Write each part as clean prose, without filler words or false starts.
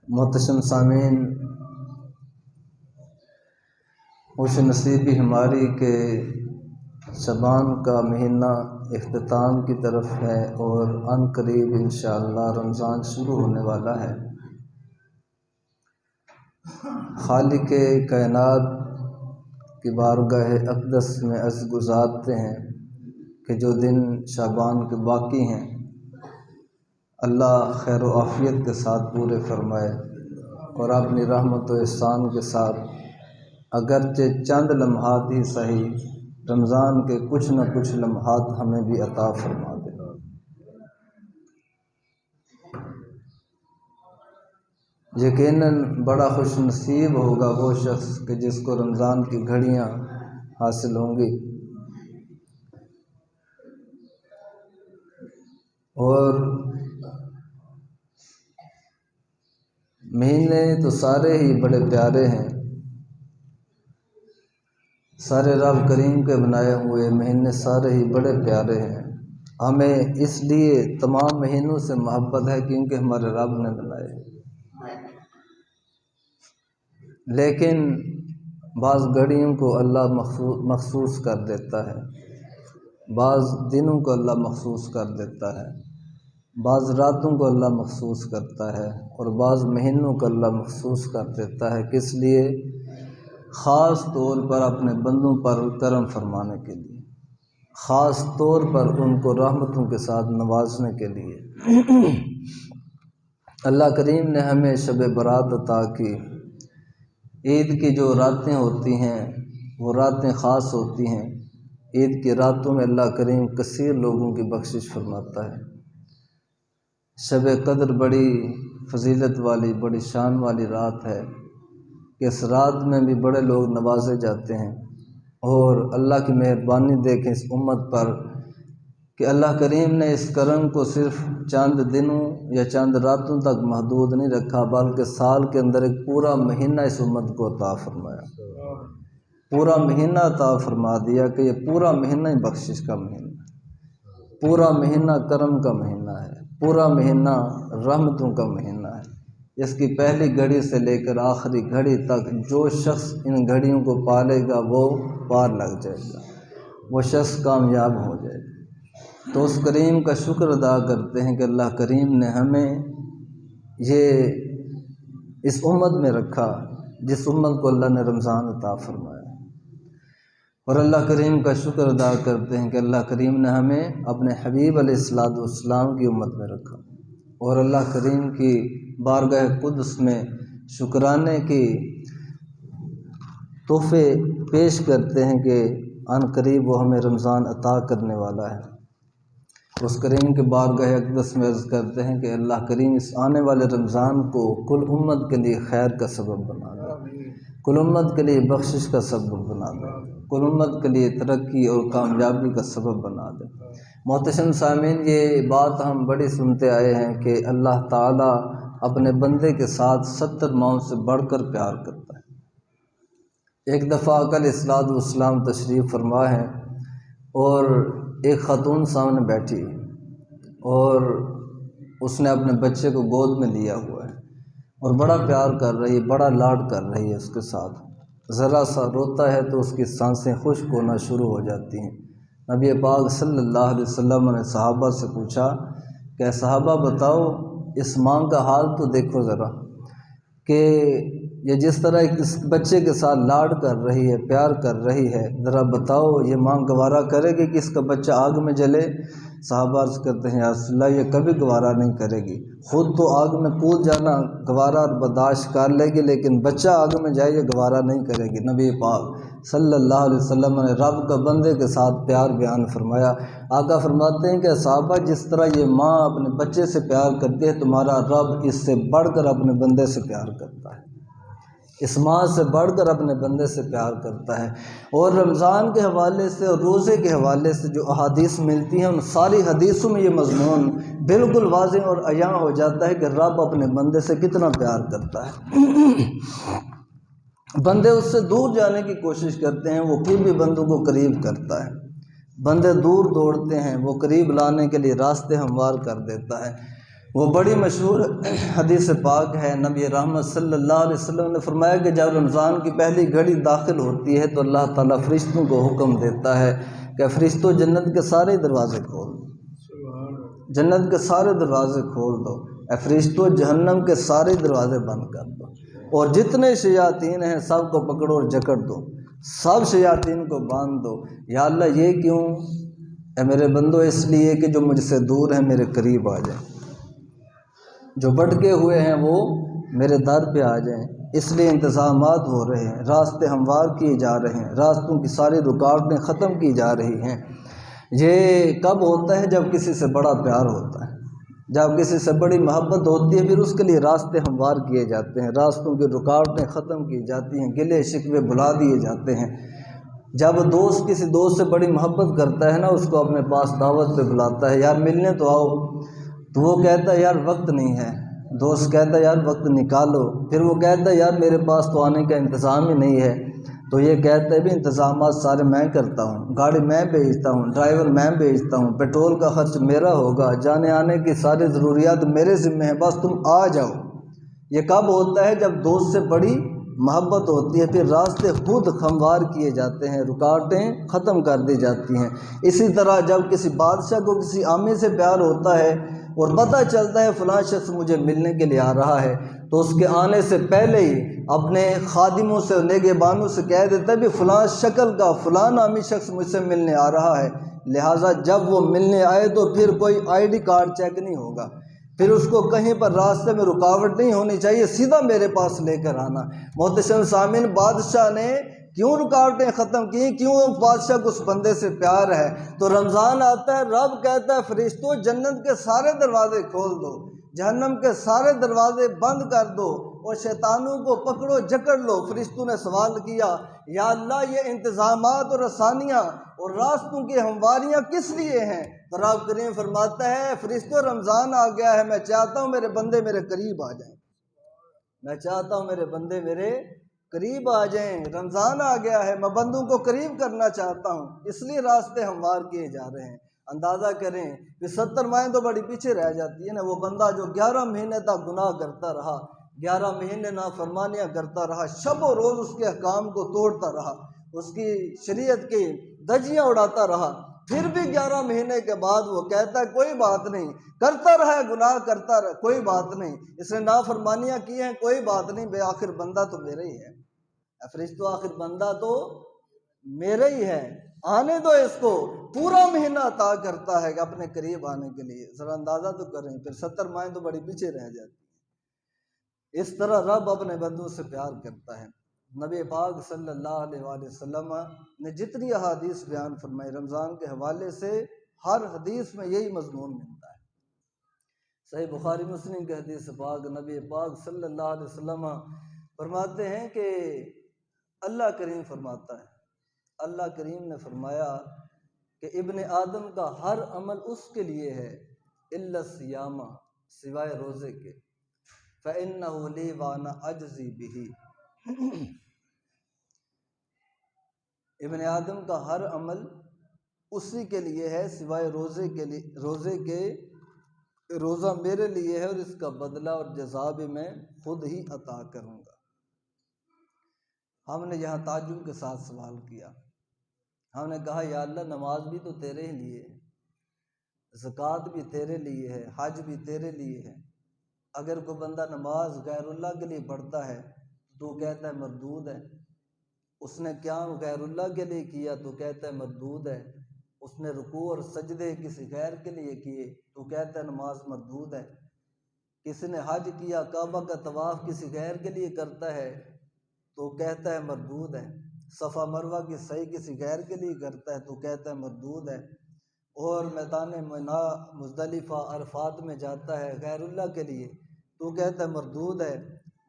محتشم سامعین، خوش نصیبی ہماری کہ شعبان کا مہینہ اختتام کی طرف ہے اور عن قریب انشاءاللہ رمضان شروع ہونے والا ہے۔ خالق کائنات کی بارگاہ اقدس میں عرض گزارتے ہیں کہ جو دن شعبان کے باقی ہیں اللہ خیر و عافیت کے ساتھ پورے فرمائے اور اپنی رحمت و احسان کے ساتھ اگرچہ چند لمحات ہی صحیح رمضان کے کچھ نہ کچھ لمحات ہمیں بھی عطا فرما دے۔ یقیناً بڑا خوش نصیب ہوگا وہ شخص کہ جس کو رمضان کی گھڑیاں حاصل ہوں گی، اور مہینے تو سارے ہی بڑے پیارے ہیں، سارے رب کریم کے بنائے ہوئے مہینے سارے ہی بڑے پیارے ہیں۔ ہمیں اس لیے تمام مہینوں سے محبت ہے کیونکہ ہمارے رب نے بنائے، لیکن بعض گھڑیوں کو اللہ مخصوص کر دیتا ہے، بعض دنوں کو اللہ مخصوص کر دیتا ہے، بعض راتوں کو اللہ مخصوص کرتا ہے اور بعض مہینوں کو اللہ مخصوص کر دیتا ہے، کس لیے؟ خاص طور پر اپنے بندوں پر کرم فرمانے کے لیے، خاص طور پر ان کو رحمتوں کے ساتھ نوازنے کے لیے۔ اللہ کریم نے ہمیں شب برات عطا کی۔ عید کی جو راتیں ہوتی ہیں وہ راتیں خاص ہوتی ہیں۔ عید کی راتوں میں اللہ کریم کثیر لوگوں کی بخشش فرماتا ہے۔ شب قدر بڑی فضیلت والی، بڑی شان والی رات ہے کہ اس رات میں بھی بڑے لوگ نوازے جاتے ہیں، اور اللہ کی مہربانی دیکھیں اس امت پر کہ اللہ کریم نے اس کرم کو صرف چند دنوں یا چند راتوں تک محدود نہیں رکھا، بلکہ سال کے اندر ایک پورا مہینہ اس امت کو عطا فرمایا، پورا مہینہ عطا فرما دیا کہ یہ پورا مہینہ ہی بخشش کا مہینہ ہے، پورا مہینہ کرم کا مہینہ ہے، پورا مہینہ رحمتوں کا مہینہ ہے۔ اس کی پہلی گھڑی سے لے کر آخری گھڑی تک جو شخص ان گھڑیوں کو پالے گا وہ پار لگ جائے گا، وہ شخص کامیاب ہو جائے گا۔ تو اس کریم کا شکر ادا کرتے ہیں کہ اللہ کریم نے ہمیں یہ اس امت میں رکھا جس امت کو اللہ نے رمضان عطا فرمایا، اور اللہ کریم کا شکر ادا کرتے ہیں کہ اللہ کریم نے ہمیں اپنے حبیب علیہ السلام کی امت میں رکھا، اور اللہ کریم کی بارگاہ قدس میں شکرانے کی تحفے پیش کرتے ہیں کہ عن قریب وہ ہمیں رمضان عطا کرنے والا ہے۔ اس کریم کے بارگاہ اقدس میں عرض کرتے ہیں کہ اللہ کریم اس آنے والے رمضان کو کل امت کے لیے خیر کا سبب بنا دے، کل امت کے لیے بخشش کا سبب بنا دے، کل امت کے لیے ترقی اور کامیابی کا سبب بنا دے۔ محتشم سامعین، یہ بات ہم بڑی سنتے آئے ہیں کہ اللہ تعالیٰ اپنے بندے کے ساتھ 70 ماؤں سے بڑھ کر پیار کرتا ہے۔ ایک دفعہ آقا علیہ الصلوۃ والسلام تشریف فرما ہے اور ایک خاتون سامنے بیٹھی اور اس نے اپنے بچے کو گود میں لیا ہوا ہے اور بڑا پیار کر رہی ہے، بڑا لاڈ کر رہی ہے اس کے ساتھ۔ ذرا سا روتا ہے تو اس کی سانسیں خشک ہونا شروع ہو جاتی ہیں۔ نبی پاک صلی اللہ علیہ وسلم نے صحابہ سے پوچھا کہ صحابہ بتاؤ اس ماں کا حال تو دیکھو ذرا، کہ یہ جس طرح اس بچے کے ساتھ لاڈ کر رہی ہے، پیار کر رہی ہے، ذرا بتاؤ یہ ماں گوارا کرے گی کہ اس کا بچہ آگ میں جلے؟ صحابہ عرض کرتے ہیں یا رسول اللہ یہ کبھی گوارا نہیں کرے گی، خود تو آگ میں کود جانا گوارا اور برداشت کر لے گی، لیکن بچہ آگ میں جائے یہ گوارا نہیں کرے گی۔ نبی پاک صلی اللہ علیہ وسلم نے رب کا بندے کے ساتھ پیار بیان فرمایا۔ آقا فرماتے ہیں کہ صحابہ جس طرح یہ ماں اپنے بچے سے پیار کرتی ہے تمہارا رب اس سے بڑھ کر اپنے بندے سے پیار کرتا ہے، اس ماں سے بڑھ کر اپنے بندے سے پیار کرتا ہے۔ اور رمضان کے حوالے سے اور روزے کے حوالے سے جو احادیث ملتی ہیں ان ساری حدیثوں میں یہ مضمون بالکل واضح اور عیاں ہو جاتا ہے کہ رب اپنے بندے سے کتنا پیار کرتا ہے۔ بندے اس سے دور جانے کی کوشش کرتے ہیں، وہ پھر بھی بندوں کو قریب کرتا ہے۔ بندے دور دوڑتے ہیں، وہ قریب لانے کے لیے راستے ہموار کر دیتا ہے۔ وہ بڑی مشہور حدیث پاک ہے، نبی رحمت صلی اللہ علیہ وسلم نے فرمایا کہ جب رمضان کی پہلی گھڑی داخل ہوتی ہے تو اللہ تعالیٰ فرشتوں کو حکم دیتا ہے کہ فرشتوں جنت کے سارے دروازے کھول دو، جنت کے سارے دروازے کھول دو، اے فرشتوں جہنم کے سارے دروازے بند کر دو، اور جتنے شیاطین ہیں سب کو پکڑو اور جکڑ دو، سب شیاطین کو باندھ دو۔ یا اللہ یہ کیوں؟ اے میرے بندو اس لیے کہ جو مجھ سے دور ہیں میرے قریب آ جائیں، جو بھٹکے ہوئے ہیں وہ میرے در پہ آ جائیں، اس لیے انتظامات ہو رہے ہیں، راستے ہموار کیے جا رہے ہیں، راستوں کی ساری رکاوٹیں ختم کی جا رہی ہیں۔ یہ کب ہوتا ہے؟ جب کسی سے بڑا پیار ہوتا ہے، جب کسی سے بڑی محبت ہوتی ہے، پھر اس کے لیے راستے ہموار کیے جاتے ہیں، راستوں کی رکاوٹیں ختم کی جاتی ہیں، گلے شکوے بھلا دیے جاتے ہیں۔ جب دوست کسی دوست سے بڑی محبت کرتا ہے نا، اس کو اپنے پاس دعوت پہ بلاتا ہے، یار ملنے تو آؤ، تو وہ کہتا ہے یار وقت نہیں ہے، دوست کہتا ہے یار وقت نکالو، پھر وہ کہتا ہے یار میرے پاس تو آنے کا انتظام ہی نہیں ہے، تو یہ کہتا ہے بھی انتظامات سارے میں کرتا ہوں، گاڑی میں بھیجتا ہوں، ڈرائیور میں بھیجتا ہوں، پیٹرول کا خرچ میرا ہوگا، جانے آنے کی ساری ضروریات میرے ذمہ ہیں، بس تم آ جاؤ۔ یہ کب ہوتا ہے؟ جب دوست سے بڑی محبت ہوتی ہے، پھر راستے خود ہموار کیے جاتے ہیں، رکاوٹیں ختم کر دی جاتی ہیں۔ اسی طرح جب کسی بادشاہ کو کسی عامی سے پیار ہوتا ہے اور پتہ چلتا ہے فلاں شخص مجھے ملنے کے لیے آ رہا ہے، تو اس کے آنے سے پہلے ہی اپنے خادموں سے، نگہبانوں سے کہہ دیتا ہے بھی فلاں شکل کا فلاں نامی شخص مجھ سے ملنے آ رہا ہے، لہٰذا جب وہ ملنے آئے تو پھر کوئی آئی ڈی کارڈ چیک نہیں ہوگا، پھر اس کو کہیں پر راستے میں رکاوٹ نہیں ہونی چاہیے، سیدھا میرے پاس لے کر آنا۔ محتشم سامعین، بادشاہ نے کیوں رکاوٹیں ختم کی؟ کیوں بادشاہ کو اس بندے سے پیار ہے؟ تو رمضان آتا ہے، رب کہتا ہے فرشتوں جنت کے سارے دروازے کھول دو، جہنم کے سارے دروازے بند کر دو، اور شیطانوں کو پکڑو جکڑ لو۔ فرشتوں نے سوال کیا، یا اللہ یہ انتظامات اور آسانیاں اور راستوں کی ہمواریاں کس لیے ہیں؟ تو رب کریم فرماتا ہے فرشتوں رمضان آ گیا ہے، میں چاہتا ہوں میرے بندے میرے قریب آ جائیں، میں چاہتا ہوں میرے بندے میرے قریب آ جائیں، رمضان آ گیا ہے، میں بندوں کو قریب کرنا چاہتا ہوں، اس لیے راستے ہموار کیے جا رہے ہیں۔ اندازہ کریں کہ 70 ماہیں تو بڑی پیچھے رہ جاتی ہے نا، وہ بندہ جو 11 مہینے تک گناہ کرتا رہا، 11 مہینے نافرمانیاں کرتا رہا، شب و روز اس کے احکام کو توڑتا رہا، اس کی شریعت کی دھجیاں اڑاتا رہا، پھر بھی 11 مہینے کے بعد وہ کہتا ہے کوئی بات نہیں، کرتا رہا ہے، گناہ کرتا رہا، کوئی بات نہیں، اس نے نافرمانیاں کی ہیں، کوئی بات نہیں، بے آخر بندہ تو میرا ہی ہے، فرشتو آخر بندہ تو میرا ہی ہے، آنے دو اس کو۔ پورا مہینہ عطا کرتا ہے کہ اپنے قریب آنے کے لیے، ذرا اندازہ تو کریں، پھر 70 ماہیں تو بڑی پیچھے رہ جاتی ہیں۔ اس طرح رب اپنے بندوں سے پیار کرتا ہے۔ نبی پاک صلی اللہ علیہ وآلہ وسلم نے جتنی احادیث بیان فرمائی رمضان کے حوالے سے، ہر حدیث میں یہی مضمون ملتا ہے۔ صحیح بخاری مسلم کے حدیث پاک، نبی پاک صلی اللہ علیہ وسلم فرماتے ہیں کہ اللہ کریم فرماتا ہے، اللہ کریم نے فرمایا کہ ابن آدم کا ہر عمل اس کے لیے ہے الا الصیام، سوائے روزے کے، فإنہ لی وانا اجزی بہ، ابن آدم کا ہر عمل اسی کے لیے ہے سوائے روزے کے لیے، روزے کے، روزہ میرے لیے ہے اور اس کا بدلہ اور جزا بھی میں خود ہی عطا کروں گا۔ ہم نے یہاں تعجب کے ساتھ سوال کیا، ہم نے کہا یا اللہ نماز بھی تو تیرے ہی لیے ہے، زکوٰۃ بھی تیرے لیے ہے، حج بھی تیرے لیے ہے، اگر کوئی بندہ نماز غیر اللہ کے لیے پڑھتا ہے تو کہتا ہے مردود ہے، اس نے قیام غیر اللہ کے لیے کیا تو کہتا ہے مردود ہے، اس نے رکوع اور سجدے کسی غیر کے لیے کیے تو کہتا ہے نماز مردود ہے، کسی نے حج کیا، کعبہ کا طواف کسی غیر کے لیے کرتا ہے تو کہتا ہے مردود ہے، صفا مروہ کی سعی کسی غیر کے لیے کرتا ہے تو کہتا ہے مردود ہے، اور میدان منا مزدلفہ عرفات میں جاتا ہے غیر اللہ کے لیے تو کہتا ہے مردود ہے،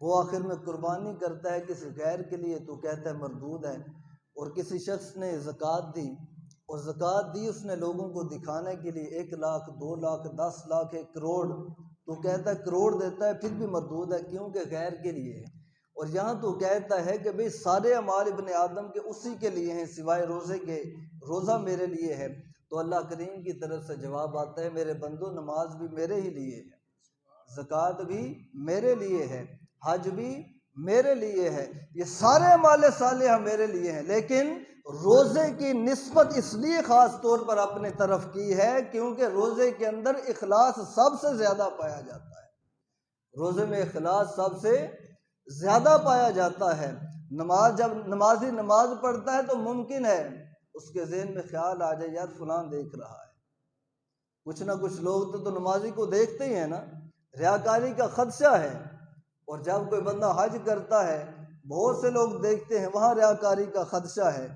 وہ آخر میں قربانی کرتا ہے کسی غیر کے لیے تو کہتا ہے مردود ہے، اور کسی شخص نے زکوٰۃ دی اور زکوٰۃ دی اس نے لوگوں کو دکھانے کے لیے 1 لاکھ 2 لاکھ 10 لاکھ 1 کروڑ تو کہتا ہے کروڑ دیتا ہے پھر بھی مردود ہے کیونکہ غیر کے لیے ہے، اور یہاں تو کہتا ہے کہ بھئی سارے اعمال ابن آدم کے اسی کے لیے ہیں سوائے روزے کے، روزہ میرے لیے ہے، تو اللہ کریم کی طرف سے جواب آتا ہے میرے بندو نماز بھی میرے ہی لیے ہے، زکوٰۃ بھی میرے لیے ہے، حج بھی میرے لیے ہے، یہ سارے اعمال صالحہ میرے لیے ہیں، لیکن روزے کی نسبت اس لیے خاص طور پر اپنے طرف کی ہے کیونکہ روزے کے اندر اخلاص سب سے زیادہ پایا جاتا ہے۔ روزے میں اخلاص سب سے زیادہ پایا جاتا ہے۔ جب نمازی نماز پڑھتا ہے تو ممکن ہے اس کے ذہن میں خیال آ جائے یار فلاں دیکھ رہا ہے۔ کچھ نہ کچھ لوگ تو نمازی کو دیکھتے ہی ہیں نا، ریاکاری کا خدشہ ہے۔ اور جب کوئی بندہ حج کرتا ہے بہت سے لوگ دیکھتے ہیں وہاں ریاکاری کا خدشہ ہے۔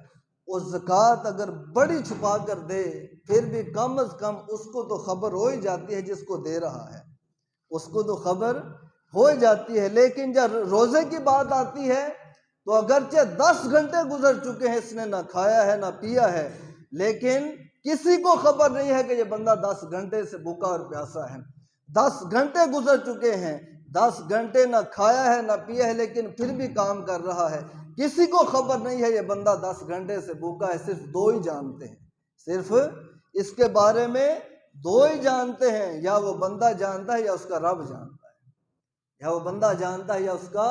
اور زکوٰۃ اگر بڑی چھپا کر دے پھر بھی کم از کم اس کو تو خبر ہو ہی جاتی ہے جس کو دے رہا ہے، اس کو تو خبر ہو ہی جاتی ہے۔ لیکن جب روزے کی بات آتی ہے تو اگرچہ 10 گھنٹے گزر چکے ہیں، اس نے نہ کھایا ہے نہ پیا ہے، لیکن کسی کو خبر نہیں ہے کہ یہ بندہ 10 گھنٹے سے بھوکا اور پیاسا ہے۔ 10 گھنٹے گزر چکے ہیں، 10 گھنٹے نہ کھایا ہے نہ پیا ہے، لیکن پھر بھی کام کر رہا ہے۔ کسی کو خبر نہیں ہے یہ بندہ 10 گھنٹے سے بھوکا ہے، صرف دو ہی جانتے ہیں، صرف اس کے بارے میں دو ہی جانتے ہیں، یا وہ بندہ جانتا ہے یا اس کا رب جانتا ہے، یا وہ بندہ جانتا ہے یا اس کا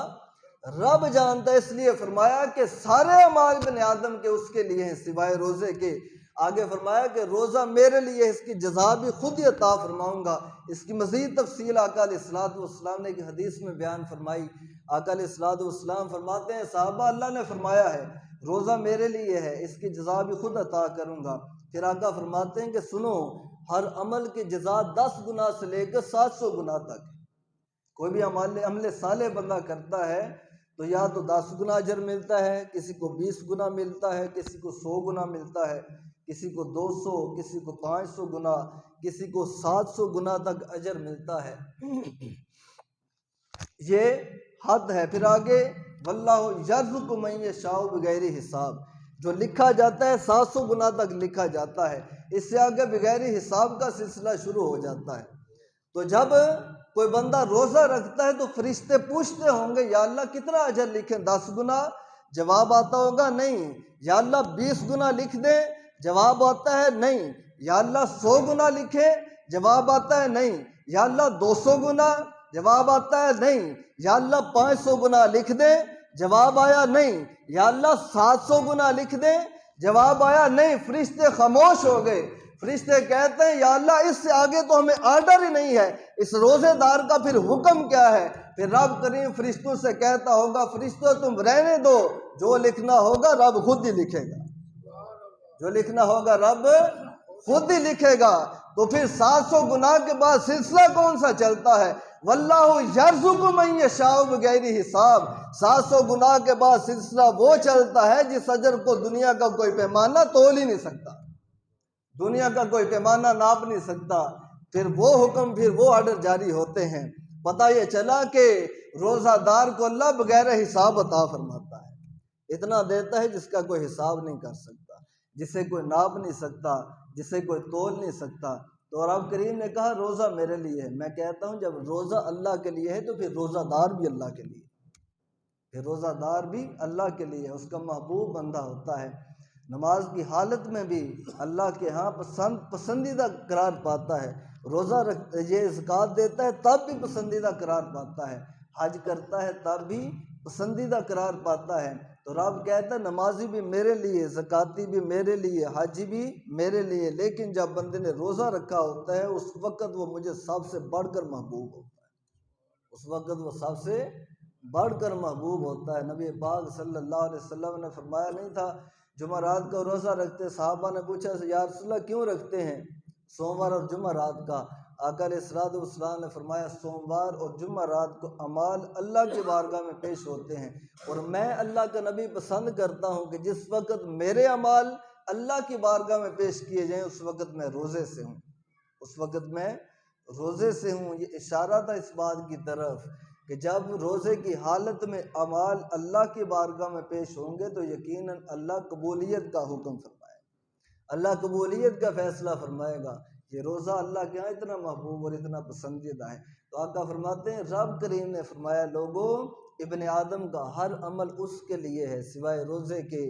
رب جانتا ہے۔ اس لیے فرمایا کہ سارے اعمال ابن آدم کے اس کے لیے ہیں سوائے روزے کے۔ آگے فرمایا کہ روزہ میرے لیے، اس کی جزا بھی خود ہی عطا فرماؤں گا۔ اس کی مزید تفصیل آقا علیہ الصلوۃ والسلام نے ایک حدیث میں بیان فرمائی۔ آقا علیہ الصلوۃ والسلام فرماتے ہیں صحابہ اللہ نے فرمایا ہے روزہ میرے لیے ہے، اس کی جزا بھی خود عطا کروں گا۔ پھر آقا فرماتے ہیں کہ سنو، ہر عمل کی جزا 10 گنا سے لے کر 700 گنا تک۔ کوئی بھی عمل صالح بندہ کرتا ہے تو یا تو 10 گنا اجر ملتا ہے، کسی کو 20 گنا ملتا ہے، کسی کو 100 گنا ملتا ہے، کسی کو 200، کسی کو 500 گنا، کسی کو 700 گنا تک اجر ملتا ہے۔ یہ حد ہے۔ پھر آگے واللہ یرزق من یشاء بغیر حساب، جو لکھا جاتا ہے 700 گنا تک لکھا جاتا ہے، اس سے آگے بغیر حساب کا سلسلہ شروع ہو جاتا ہے۔ تو جب کوئی بندہ روزہ رکھتا ہے تو فرشتے پوچھتے ہوں گے یا اللہ کتنا اجر لکھیں، 10 گنا؟ جواب آتا ہوگا نہیں۔ یا اللہ 20 گنا لکھ دیں؟ جواب آتا ہے نہیں۔ یا اللہ 100 گنا لکھیں؟ جواب آتا ہے نہیں۔ یا اللہ 200 گنا؟ جواب آتا ہے نہیں۔ یا اللہ 500 گنا لکھ دیں؟ جواب آیا نہیں۔ یا اللہ 700 گنا لکھ دیں؟ جواب آیا نہیں۔ فرشتے خاموش ہو گئے۔ فرشتے کہتے ہیں یا اللہ اس سے آگے تو ہمیں آرڈر ہی نہیں ہے، اس روزے دار کا پھر حکم کیا ہے؟ پھر رب کریم فرشتوں سے کہتا ہوگا فرشتوں تم رہنے دو، جو لکھنا ہوگا رب خود ہی لکھے گا، جو لکھنا ہوگا رب خود ہی لکھے گا۔ تو پھر 700 گناہ کے بعد سلسلہ کون سا چلتا ہے؟ واللہ یرزق من یشاء بغیر حساب۔ 700 گناہ کے بعد سلسلہ وہ چلتا ہے جس اجر کو دنیا کا کوئی پیمانہ تول ہی نہیں سکتا، دنیا کا کوئی پیمانہ ناپ نہیں سکتا۔ پھر وہ حکم، پھر وہ آرڈر جاری ہوتے ہیں۔ پتہ یہ چلا کہ روزہ دار کو اللہ بغیر حساب عطا فرماتا ہے، اتنا دیتا ہے جس کا کوئی حساب نہیں کر سکتا، جسے کوئی ناپ نہیں سکتا، جسے کوئی تول نہیں سکتا۔ تو رب کریم نے کہا روزہ میرے لیے ہے۔ میں کہتا ہوں جب روزہ اللہ کے لیے ہے تو پھر روزہ دار بھی اللہ کے لیے، پھر روزہ دار بھی اللہ کے لیے، اس کا محبوب بندہ ہوتا ہے۔ نماز کی حالت میں بھی اللہ کے ہاں پسندیدہ قرار پاتا ہے، روزہ یہ زکوٰۃ دیتا ہے تب بھی پسندیدہ قرار پاتا ہے، حج کرتا ہے تب بھی پسندیدہ قرار پاتا ہے۔ تو رب کہتا ہے نمازی بھی میرے لیے، زکاتی بھی میرے لیے، حج بھی میرے لیے، لیکن جب بندے نے روزہ رکھا ہوتا ہے اس وقت وہ مجھے سب سے بڑھ کر محبوب ہوتا ہے، اس وقت وہ سب سے بڑھ کر محبوب ہوتا ہے۔ نبی پاک صلی اللہ علیہ وسلم نے فرمایا نہیں تھا جمعرات کا روزہ رکھتے؟ صحابہ نے پوچھا یا رسول اللہ کیوں رکھتے ہیں سوموار اور جمعرات کا؟ آقا علیہ الصلوۃ والسلام نے فرمایا سوموار اور جمعرات کو اعمال اللہ کی بارگاہ میں پیش ہوتے ہیں، اور میں اللہ کا نبی پسند کرتا ہوں کہ جس وقت میرے اعمال اللہ کی بارگاہ میں پیش کیے جائیں اس وقت میں روزے سے ہوں، اس وقت میں روزے سے ہوں۔ یہ اشارہ تھا اس بات کی طرف کہ جب روزے کی حالت میں اعمال اللہ کی بارگاہ میں پیش ہوں گے تو یقیناً اللہ قبولیت کا حکم فرمائے گا، اللہ قبولیت کا فیصلہ فرمائے گا۔ یہ روزہ اللہ کے ہاں اتنا محبوب اور اتنا پسندیدہ ہے۔ تو آقا فرماتے ہیں رب کریم نے فرمایا لوگوں ابن آدم کا ہر عمل اس کے لیے ہے سوائے روزے کے،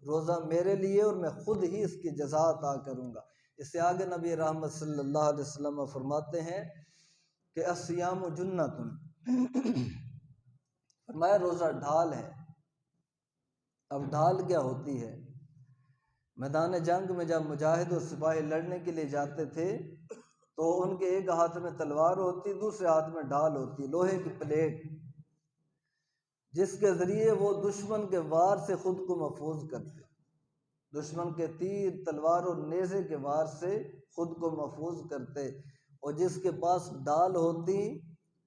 روزہ میرے لیے اور میں خود ہی اس کی جزا عطا کروں گا۔ اس سے آگے نبی رحمت صلی اللہ علیہ وسلم فرماتے ہیں کہ الصیام جنۃ، فرمایا روزہ ڈھال ہے۔ اب ڈھال کیا ہوتی ہے؟ میدان جنگ میں جب مجاہد و سپاہی لڑنے کے لیے جاتے تھے تو ان کے ایک ہاتھ میں تلوار ہوتی، دوسرے ہاتھ میں ڈھال ہوتی، لوہے کی پلیٹ، جس کے ذریعے وہ دشمن کے وار سے خود کو محفوظ کرتے، دشمن کے تیر، تلوار اور نیزے کے وار سے خود کو محفوظ کرتے۔ اور جس کے پاس ڈال ہوتی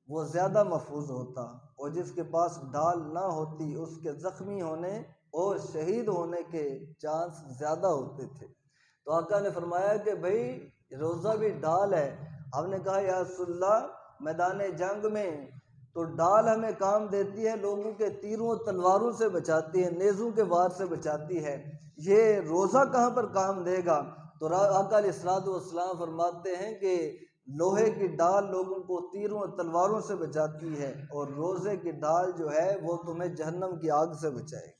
وہ زیادہ محفوظ ہوتا، اور جس کے پاس ڈال نہ ہوتی اس کے زخمی ہونے اور شہید ہونے کے چانس زیادہ ہوتے تھے۔ تو آقا نے فرمایا کہ بھئی روزہ بھی ڈال ہے۔ ہم نے کہا یا رسول اللہ میدان جنگ میں تو ڈال ہمیں کام دیتی ہے، لوگوں کے تیروں تلواروں سے بچاتی ہے، نیزوں کے وار سے بچاتی ہے، یہ روزہ کہاں پر کام دے گا؟ تو آقا علیہ الصلوۃ والسلام فرماتے ہیں کہ لوہے کی ڈال لوگوں کو تیروں اور تلواروں سے بچاتی ہے، اور روزے کی ڈال جو ہے وہ تمہیں جہنم کی آگ سے بچائے گی۔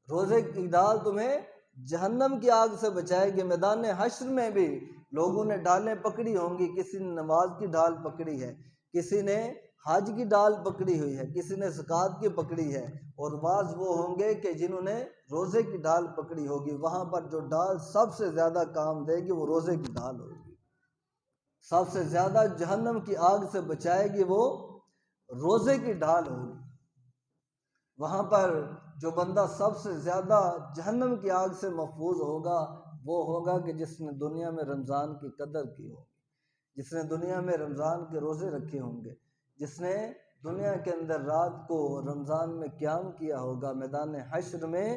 روزے کی ڈال تمہیں جہنم کی آگ سے بچائے گی۔ میدان حشر میں بھی لوگوں نے ڈالیں پکڑی ہوں گی، کسی نے نماز کی ڈال پکڑی ہے، کسی نے حج کی ڈال پکڑی ہوئی ہے، کسی نے زکوٰۃ کی پکڑی ہے، اور بعض وہ ہوں گے کہ جنہوں نے روزے کی ڈال پکڑی ہوگی۔ وہاں پر جو ڈال سب سے زیادہ کام دے گی وہ روزے کی ڈال ہوگی، سب سے زیادہ جہنم کی آگ سے بچائے گی وہ روزے کی ڈال ہوگی۔ وہاں پر جو بندہ سب سے زیادہ جہنم کی آگ سے محفوظ ہوگا وہ ہوگا کہ جس نے دنیا میں رمضان کی قدر کی ہوگی، جس نے دنیا میں رمضان کے روزے رکھے ہوں گے، جس نے دنیا کے اندر رات کو رمضان میں قیام کیا ہوگا، میدان حشر میں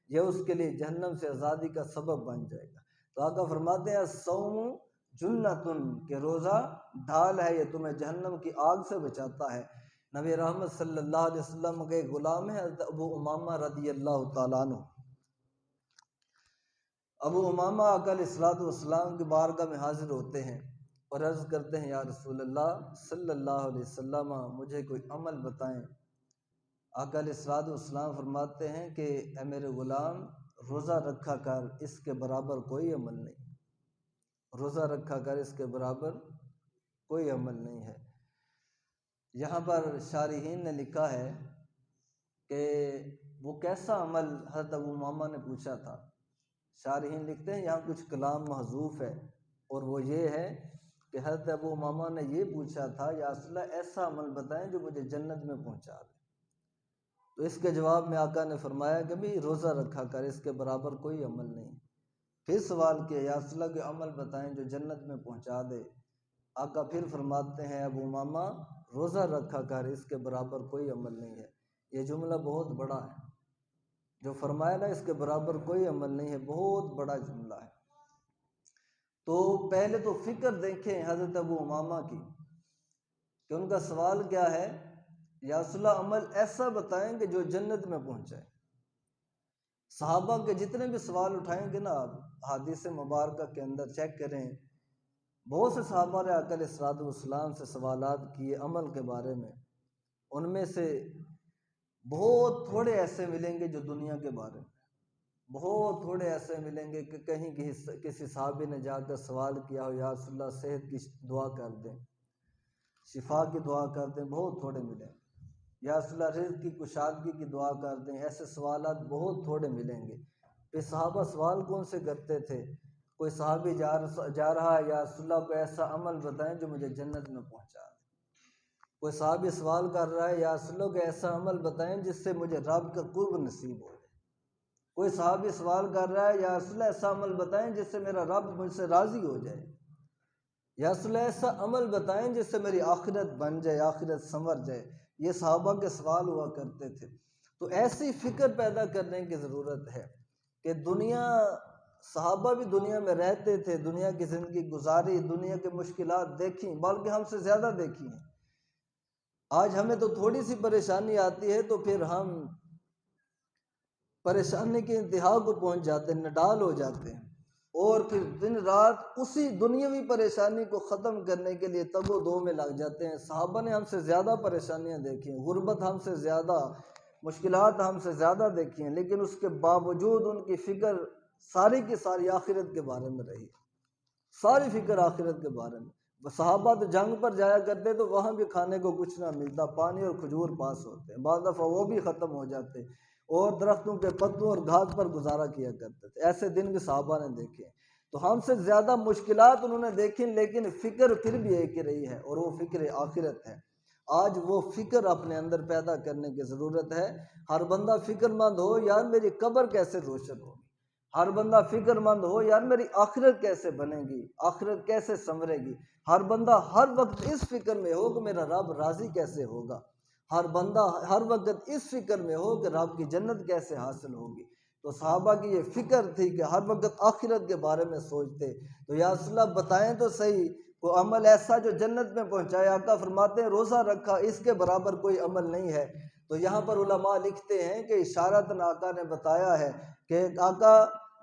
یہ اس کے لیے جہنم سے آزادی کا سبب بن جائے گا۔ تو آقا فرماتے ہیں الصوم جنۃ، کہ روزہ ڈھال ہے، یہ تمہیں جہنم کی آگ سے بچاتا ہے۔ نبی رحمت صلی اللہ علیہ وسلم کے غلام ہیں حضرت ابو امامہ رضی اللہ تعالیٰ عنہ۔ ابو امامہ آقا علیہ الصلوۃ والسلام کی بارگاہ میں حاضر ہوتے ہیں اور عرض کرتے ہیں یا رسول اللہ صلی اللہ علیہ وسلم مجھے کوئی عمل بتائیں۔ آقا علیہ الصلوۃ والسلام فرماتے ہیں کہ اے میرے غلام روزہ رکھا کر، اس کے برابر کوئی عمل نہیں، روزہ رکھا کر، اس کے برابر کوئی عمل نہیں ہے۔ یہاں پر شارحین نے لکھا ہے کہ وہ کیسا عمل حضرت ابو امامہ نے پوچھا تھا۔ شارحین لکھتے ہیں یہاں کچھ کلام محذوف ہے، اور وہ یہ ہے کہ حضرت ابو امامہ نے یہ پوچھا تھا یا رسول اللہ ایسا عمل بتائیں جو مجھے جنت میں پہنچا دے۔ تو اس کے جواب میں آقا نے فرمایا کہ بھی روزہ رکھا کر، اس کے برابر کوئی عمل نہیں۔ پھر سوال کیا یا رسول اللہ کوئی عمل بتائیں جو جنت میں پہنچا دے۔ آقا پھر فرماتے ہیں ابو امامہ روزہ رکھا کر، اس کے برابر کوئی عمل نہیں ہے۔ یہ جملہ بہت بڑا ہے، جو فرمایا نا اس کے برابر کوئی عمل نہیں ہے، بہت بڑا جملہ ہے۔ تو پہلے تو فکر دیکھیں حضرت ابو امامہ کی کہ ان کا سوال کیا ہے، یا رسول اللہ عمل ایسا بتائیں کہ جو جنت میں پہنچائے۔ صحابہ کے جتنے بھی سوال اٹھائیں گے نا آپ حدیث مبارکہ کے اندر چیک کریں، بہت سے صحابہ نے آقا علیہ الصلوۃ والسلام سے سوالات کیے عمل کے بارے میں، ان میں سے بہت تھوڑے ایسے ملیں گے جو دنیا کے بارے میں، بہت تھوڑے ایسے ملیں گے کہ کہیں کسی صحابی نے جا کر سوال کیا ہو یا رسول اللہ صحت کی دعا کر دیں، شفا کی دعا کر دیں، بہت تھوڑے ملیں گے، یا رسول اللہ رزق کی کشادگی کی دعا کر دیں، ایسے سوالات بہت تھوڑے ملیں گے۔ پھر صحابہ سوال کون سے کرتے تھے؟ کوئی صحابی جا رہا ہے یا رسول اللہ کو ایسا عمل بتائیں جو مجھے جنت میں پہنچا دے۔ کوئی صحابی سوال کر رہا ہے یا رسول اللہ کو ایسا عمل بتائیں جس سے مجھے رب کا قرب نصیب ہو جائے۔ کوئی صحابی سوال کر رہا ہے یا رسول اللہ ایسا عمل بتائیں جس سے میرا رب مجھ سے راضی ہو جائے، یا رسول اللہ ایسا عمل بتائیں جس سے میری آخرت بن جائے، آخرت سنور جائے۔ یہ صحابہ کے سوال ہوا کرتے تھے۔ تو ایسی فکر پیدا کرنے کی ضرورت ہے کہ صحابہ بھی دنیا میں رہتے تھے، دنیا کی زندگی گزاری، دنیا کی مشکلات دیکھیں، بلکہ ہم سے زیادہ دیکھی ہیں۔ آج ہمیں تو تھوڑی سی پریشانی آتی ہے تو پھر ہم پریشانی کی انتہا کو پہنچ جاتے ہیں، نڈال ہو جاتے ہیں، اور پھر دن رات اسی دنیاوی پریشانی کو ختم کرنے کے لیے تگ و دو میں لگ جاتے ہیں۔ صحابہ نے ہم سے زیادہ پریشانیاں دیکھی ہیں، غربت ہم سے زیادہ، مشکلات ہم سے زیادہ دیکھی ہیں، لیکن اس کے باوجود ان کی فکر ساری کی ساری آخرت کے بارے میں رہی، ساری فکر آخرت کے بارے میں۔ صحابہ تو جنگ پر جایا کرتے تو وہاں بھی کھانے کو کچھ نہ ملتا، پانی اور کھجور پاس ہوتے ہیں، بعض دفعہ وہ بھی ختم ہو جاتے، اور درختوں کے پتوں اور گھاس پر گزارا کیا کرتے تھے۔ ایسے دن بھی صحابہ نے دیکھے، تو ہم سے زیادہ مشکلات انہوں نے دیکھی، لیکن فکر پھر بھی ایک ہی رہی ہے، اور وہ فکر آخرت ہے۔ آج وہ فکر اپنے اندر پیدا کرنے کی ضرورت ہے۔ ہر بندہ فکر مند ہو یار میری قبر کیسے روشن ہوگی، ہر بندہ فکر مند ہو یار میری آخرت کیسے بنے گی، آخرت کیسے سنورے گی۔ ہر بندہ ہر وقت اس فکر میں ہو کہ میرا رب راضی کیسے ہوگا، ہر بندہ ہر وقت اس فکر میں ہو کہ رب کی جنت کیسے حاصل ہوگی۔ تو صحابہ کی یہ فکر تھی کہ ہر وقت آخرت کے بارے میں سوچتے۔ تو یا رسول اللہ بتائیں تو صحیح کوئی عمل ایسا جو جنت میں پہنچائے۔ آقا فرماتے ہیں روزہ رکھا، اس کے برابر کوئی عمل نہیں ہے۔ تو یہاں پر علماء لکھتے ہیں کہ اشارتاً آقا نے بتایا ہے کہ آقا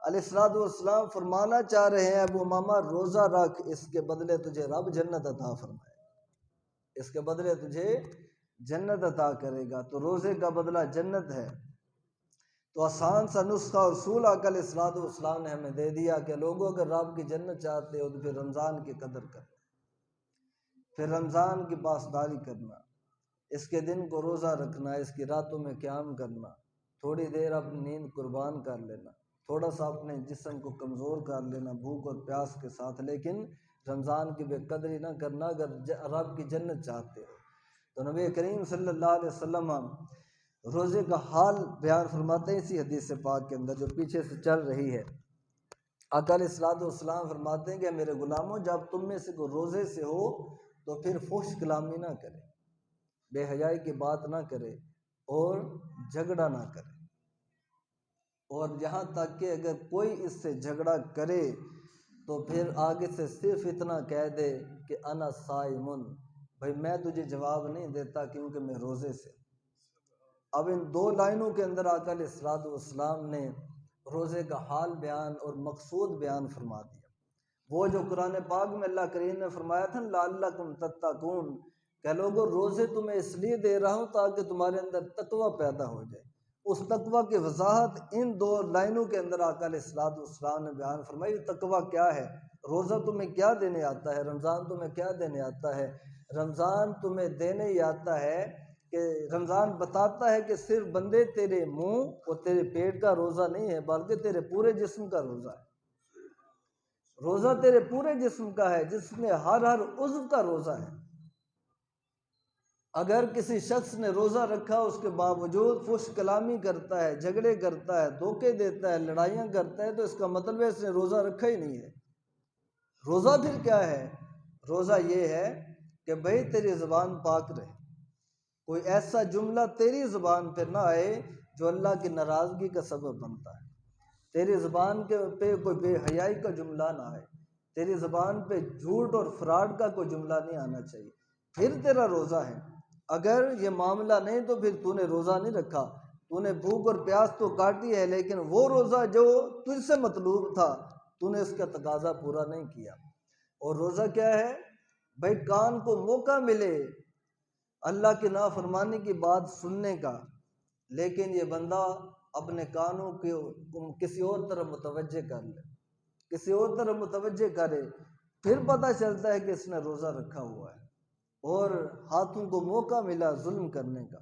علیہ الصلوۃ والسلام فرمانا چاہ رہے ہیں ابو امامہ روزہ رکھ، اس کے بدلے تجھے رب جنت عطا فرمائے، اس کے بدلے تجھے جنت عطا کرے گا۔ تو روزے کا بدلہ جنت ہے۔ تو آسان سا نسخہ اصول آقا علیہ الصلوۃ والسلام نے ہمیں دے دیا کہ لوگوں اگر رب کی جنت چاہتے ہو تو پھر رمضان کی قدر کرنا، پھر رمضان کی پاسداری کرنا، اس کے دن کو روزہ رکھنا، اس کی راتوں میں قیام کرنا، تھوڑی دیر اپنی نیند قربان کر لینا، تھوڑا سا اپنے جسم کو کمزور کر لینا بھوک اور پیاس کے ساتھ، لیکن رمضان کی بے قدری نہ کرنا اگر رب کی جنت چاہتے ہو۔ تو نبی کریم صلی اللہ علیہ وسلم روزے کا حال بیان فرماتے ہیں اسی حدیث پاک کے اندر جو پیچھے سے چل رہی ہے۔ آقا علیہ الصلوۃ والسلام فرماتے ہیں کہ میرے غلاموں جب تم میں سے کوئی روزے سے ہو تو پھر فحش کلامی نہ کرے، بے حیائی کی بات نہ کرے اور جھگڑا نہ کرے، اور یہاں تک کہ اگر کوئی اس سے جھگڑا کرے تو پھر آگے سے صرف اتنا کہہ دے کہ انا صائمن، بھائی میں تجھے جواب نہیں دیتا کیونکہ میں روزے سے۔ اب ان دو لائنوں کے اندر آقا علیہ الصلوۃ والسلام نے روزے کا حال بیان اور مقصود بیان فرما دیا۔ وہ جو قرآن پاک میں اللہ کریم نے فرمایا تھا لعلکم تتقون، کہ لوگوں روزے تمہیں اس لیے دے رہا ہوں تاکہ تمہارے اندر تقوی پیدا ہو جائے۔ اس تقوی کی وضاحت ان دو لائنوں کے اندر آقا علیہ الصلوۃ والسلام نے بیان فرمائی۔ تقوی کیا ہے؟ روزہ تمہیں کیا دینے آتا ہے؟ رمضان تمہیں کیا دینے آتا ہے؟ رمضان تمہیں دینے ہی آتا ہے کہ رمضان بتاتا ہے کہ صرف بندے تیرے منہ اور تیرے پیٹ کا روزہ نہیں ہے بلکہ تیرے پورے جسم کا روزہ ہے۔ روزہ تیرے پورے جسم کا ہے جس میں ہر عضو کا روزہ ہے۔ اگر کسی شخص نے روزہ رکھا اس کے باوجود فحش کلامی کرتا ہے، جھگڑے کرتا ہے، دھوکے دیتا ہے، لڑائیاں کرتا ہے، تو اس کا مطلب ہے اس نے روزہ رکھا ہی نہیں ہے۔ روزہ پھر کیا ہے؟ روزہ یہ ہے کہ بھائی تیری زبان پاک رہے، کوئی ایسا جملہ تیری زبان پہ نہ آئے جو اللہ کی ناراضگی کا سبب بنتا ہے، تیری زبان پہ کوئی بے حیائی کا جملہ نہ آئے، تیری زبان پہ جھوٹ اور فراڈ کا کوئی جملہ نہیں آنا چاہیے، پھر تیرا روزہ ہے۔ اگر یہ معاملہ نہیں تو پھر تو نے روزہ نہیں رکھا، تو نے بھوک اور پیاس تو کاٹی ہے لیکن وہ روزہ جو تجھ سے مطلوب تھا تو نے اس کا تقاضا پورا نہیں کیا۔ اور روزہ کیا ہے؟ بھائی کان کو موقع ملے اللہ کی نافرمانی کی بات سننے کا، لیکن یہ بندہ اپنے کانوں کو کسی اور طرف متوجہ کر لے، کسی اور طرف متوجہ کرے، پھر پتہ چلتا ہے کہ اس نے روزہ رکھا ہوا ہے۔ اور ہاتھوں کو موقع ملا ظلم کرنے کا،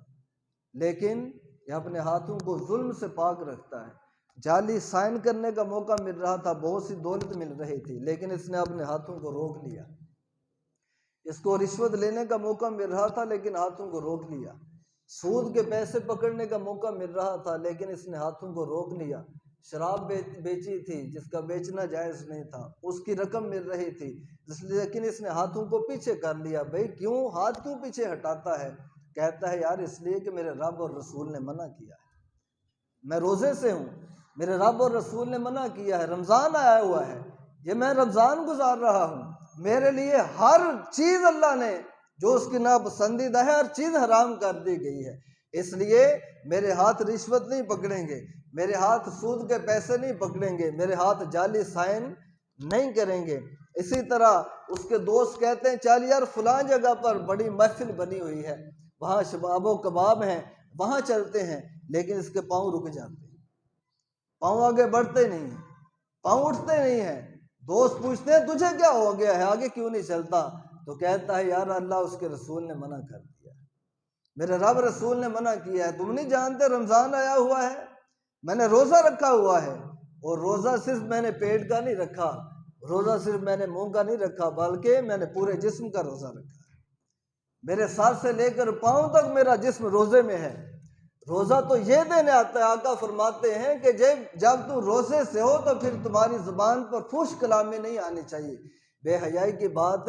لیکن یہ اپنے ہاتھوں کو ظلم سے پاک رکھتا ہے۔ جعلی سائن کرنے کا موقع مل رہا تھا، بہت سی دولت مل رہی تھی، لیکن اس نے اپنے ہاتھوں کو روک لیا۔ اس کو رشوت لینے کا موقع مل رہا تھا لیکن ہاتھوں کو روک لیا۔ سود کے پیسے پکڑنے کا موقع مل رہا تھا لیکن اس نے ہاتھوں کو روک لیا۔ شراب بیچی تھی جس کا بیچنا جائز نہیں تھا، اس کی رقم مل رہی تھی لیکن اس نے ہاتھوں کو پیچھے کر لیا۔ بھائی کیوں ہاتھ کیوں پیچھے ہٹاتا ہے؟ کہتا ہے یار اس لیے کہ میرے رب اور رسول نے منع کیا ہے، میں روزے سے ہوں، میرے رب اور رسول نے منع کیا ہے، رمضان آیا ہوا ہے، یہ میں رمضان گزار رہا ہوں، میرے لیے ہر چیز اللہ نے جو اس کی ناپسندیدہ ہے ہر چیز حرام کر دی گئی ہے، اس لیے میرے ہاتھ رشوت نہیں پکڑیں گے، میرے ہاتھ سود کے پیسے نہیں پکڑیں گے، میرے ہاتھ جعلی سائن نہیں کریں گے۔ اسی طرح اس کے دوست کہتے ہیں چل یار فلاں جگہ پر بڑی محفل بنی ہوئی ہے، وہاں شباب و کباب ہیں، وہاں چلتے ہیں، لیکن اس کے پاؤں رک جاتے ہیں، پاؤں آگے بڑھتے نہیں ہیں، پاؤں اٹھتے نہیں ہیں۔ دوست پوچھتے ہیں تجھے کیا ہو گیا ہے، آگے کیوں نہیں چلتا؟ تو کہتا ہے یار اللہ اس کے رسول نے منع کر دیا، میرے رب رسول نے منع کیا ہے، تم نہیں جانتے رمضان آیا ہوا ہے، میں نے روزہ رکھا ہوا ہے، اور روزہ صرف میں نے پیٹ کا نہیں رکھا، روزہ صرف میں نے منہ کا نہیں رکھا، بلکہ میں نے پورے جسم کا روزہ رکھا ہے، میرے سر سے لے کر پاؤں تک میرا جسم روزے میں ہے۔ روزہ تو یہ دینے آتا ہے، آقا فرماتے ہیں کہ جب تم روزے سے ہو تو پھر تمہاری زبان پر فحش کلامی نہیں آنی چاہیے، بے حیائی کی بات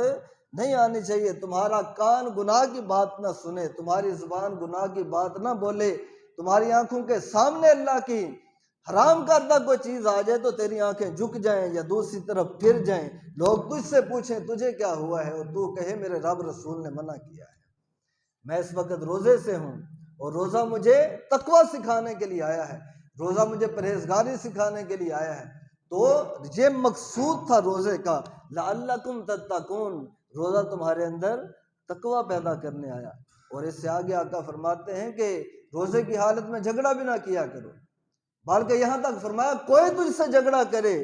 نہیں آنی چاہیے، تمہارا کان گناہ کی بات نہ سنے، تمہاری زبان گناہ کی بات نہ بولے، تمہاری آنکھوں کے سامنے اللہ کی حرام کردہ کوئی چیز آ جائے تو تیری آنکھیں جھک جائیں یا دوسری طرف پھر جائیں، لوگ تجھ سے پوچھیں تجھے کیا ہوا ہے، اور تو کہے میرے رب رسول نے منع کیا ہے۔ میں اس وقت روزے سے ہوں، اور روزہ مجھے تقوی سکھانے کے لیے آیا ہے، روزہ مجھے پرہیزگاری سکھانے کے لیے آیا ہے، تو یہ مقصود تھا روزے کا، لعلکم تتقون، روزہ تمہارے اندر تقوی پیدا کرنے آیا۔ اور اس سے آگے آقا فرماتے ہیں کہ روزے کی حالت میں جھگڑا بھی نہ کیا کرو، بلکہ یہاں تک فرمایا کوئی تجھ سے جھگڑا کرے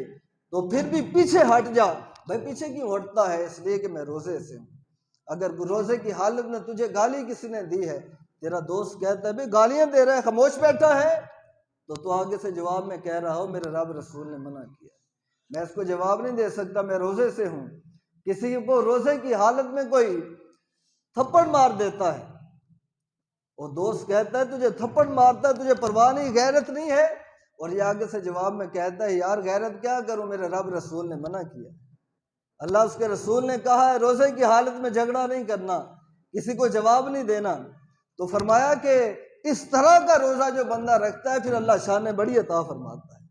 تو پھر بھی پیچھے ہٹ جا۔ بھائی پیچھے کیوں ہٹتا ہے؟ اس لیے کہ میں روزے سے ہوں۔ اگر روزے کی حالت میں تجھے گالی کسی نے دی ہے، تیرا دوست کہتا ہے بھائی گالیاں دے رہا ہے، خاموش بیٹھا ہے، تو آگے سے جواب میں کہہ رہا ہوں میرے رب رسول نے منع کیا، میں اس کو جواب نہیں دے سکتا، میں روزے سے ہوں۔ کسی کو روزے کی حالت میں کوئی تھپڑ مار دیتا ہے، اور دوست کہتا ہے تجھے تھپڑ مارتا ہے، تجھے پرواہ نہیں، غیرت نہیں ہے، اور یہ آگے سے جواب میں کہتا ہے یار غیرت کیا کروں، میرے رب رسول نے منع کیا، اللہ اس کے رسول نے کہا ہے روزے کی حالت میں جھگڑا نہیں کرنا، کسی کو جواب نہیں دینا۔ تو فرمایا کہ اس طرح کا روزہ جو بندہ رکھتا ہے پھر اللہ شان بڑی عطا فرماتا ہے،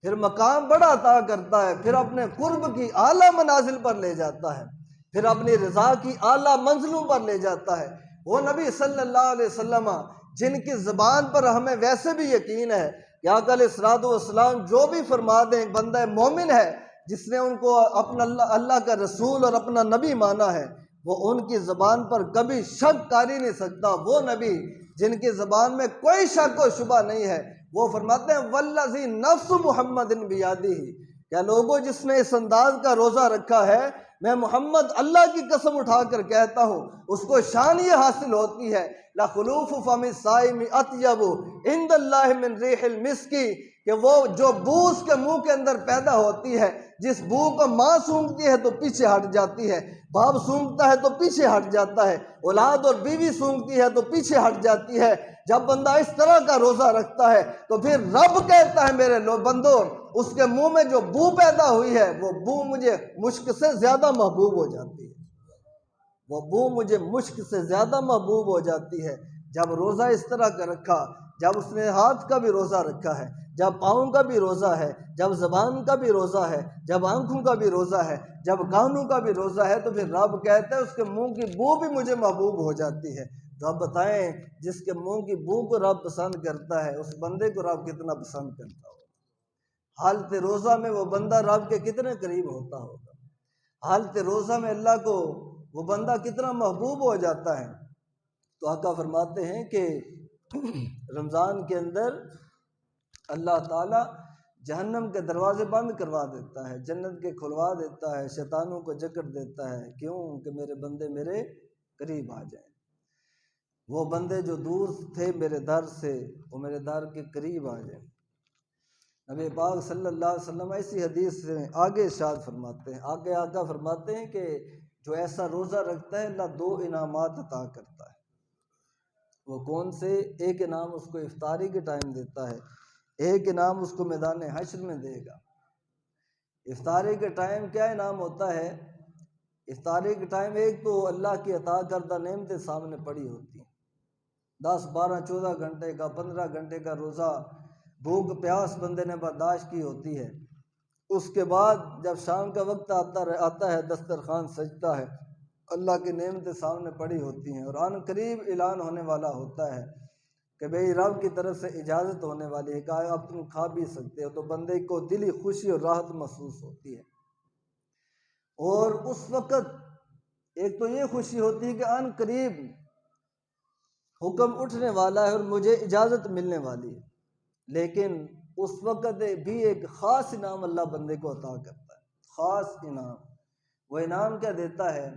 پھر مقام بڑا عطا کرتا ہے، پھر اپنے قرب کی اعلیٰ منازل پر لے جاتا ہے، پھر اپنی رضا کی اعلیٰ منزلوں پر لے جاتا ہے۔ وہ نبی صلی اللہ علیہ وسلم جن کی زبان پر ہمیں ویسے بھی یقین ہے کہ آقا علیہ الصلوۃ والسلام جو بھی فرما دیں ایک بندہ مومن ہے جس نے ان کو اپنا اللہ کا رسول اور اپنا نبی مانا ہے، وہ ان کی زبان پر کبھی شک کر ہی نہیں سکتا۔ وہ نبی جن کی زبان میں کوئی شک و شبہ نہیں ہے، وہ فرماتے ہیں والذی نفس محمد بیادہ، کیا لوگوں جس نے اس انداز کا روزہ رکھا ہے، میں محمد اللہ کی قسم اٹھا کر کہتا ہوں اس کو شان یہ حاصل ہوتی ہے لخلوف فم الصائم اطیب عند اللہ من ریح المسک، کہ وہ جو بو اس کے منہ کے اندر پیدا ہوتی ہے، جس بو کو ماں سونگتی ہے تو پیچھے ہٹ جاتی ہے، باپ سونگتا ہے تو پیچھے ہٹ جاتا ہے، اولاد اور بیوی سونگتی ہے تو پیچھے ہٹ جاتی ہے۔ جب بندہ اس طرح کا روزہ رکھتا ہے تو پھر رب کہتا ہے میرے بندو اس کے منہ میں جو بو پیدا ہوئی ہے وہ بو مجھے مشک سے زیادہ محبوب ہو جاتی ہے، وہ بو مجھے مشک سے زیادہ محبوب ہو جاتی ہے۔ جب روزہ اس طرح کا رکھا، جب اس نے ہاتھ کا بھی روزہ رکھا ہے، جب پاؤں کا بھی روزہ ہے، جب زبان کا بھی روزہ ہے، جب آنکھوں کا بھی روزہ ہے، جب کانوں کا بھی روزہ ہے، تو پھر رب کہتا ہے اس کے منہ کی بو بھی مجھے محبوب ہو جاتی ہے۔ تو اب بتائیں جس کے منہ کی بو کو رب پسند کرتا ہے اس بندے کو رب کتنا پسند کرتا ہوگا، حالت روزہ میں وہ بندہ رب کے کتنے قریب ہوتا ہوگا، حالت روزہ میں اللہ کو وہ بندہ کتنا محبوب ہو جاتا ہے۔ تو آقا فرماتے ہیں کہ رمضان کے اندر اللہ تعالیٰ جہنم کے دروازے بند کروا دیتا ہے، جنت کے کھلوا دیتا ہے، شیطانوں کو جکڑ دیتا ہے، کیوں کہ میرے بندے میرے قریب آ جائیں، وہ بندے جو دور تھے میرے در سے وہ میرے در کے قریب آ جائیں۔ نبی پاک صلی اللہ علیہ وسلم ایسی حدیث سے آگے ارشاد فرماتے ہیں، آگے آقا فرماتے ہیں کہ جو ایسا روزہ رکھتا ہے اللہ 2 انعامات عطا کرتا ہے۔ وہ کون سے؟ ایک انعام اس کو افطاری کے ٹائم دیتا ہے، ایک انعام اس کو میدان حشر میں دے گا۔ افطاری کے ٹائم کیا انعام ہوتا ہے؟ افطاری کے ٹائم ایک تو اللہ کی عطا کردہ نعمتیں سامنے پڑی ہوتی ہیں، 10 12 14 گھنٹے کا 15 گھنٹے کا روزہ بھوک پیاس بندے نے برداشت کی ہوتی ہے، اس کے بعد جب شام کا وقت آتا ہے دسترخوان سجتا ہے، اللہ کی نعمتیں سامنے پڑی ہوتی ہیں، اور ان قریب اعلان ہونے والا ہوتا ہے کہ بھئی رب کی طرف سے اجازت ہونے والی ہے کہ اب تم کھا بھی سکتے ہو، تو بندے کو دلی خوشی اور راحت محسوس ہوتی ہے۔ اور اس وقت ایک تو یہ خوشی ہوتی ہے کہ ان قریب حکم اٹھنے والا ہے اور مجھے اجازت ملنے والی ہے، لیکن اس وقت بھی ایک خاص انعام اللہ بندے کو عطا کرتا ہے، خاص انعام۔ وہ انعام کیا دیتا ہے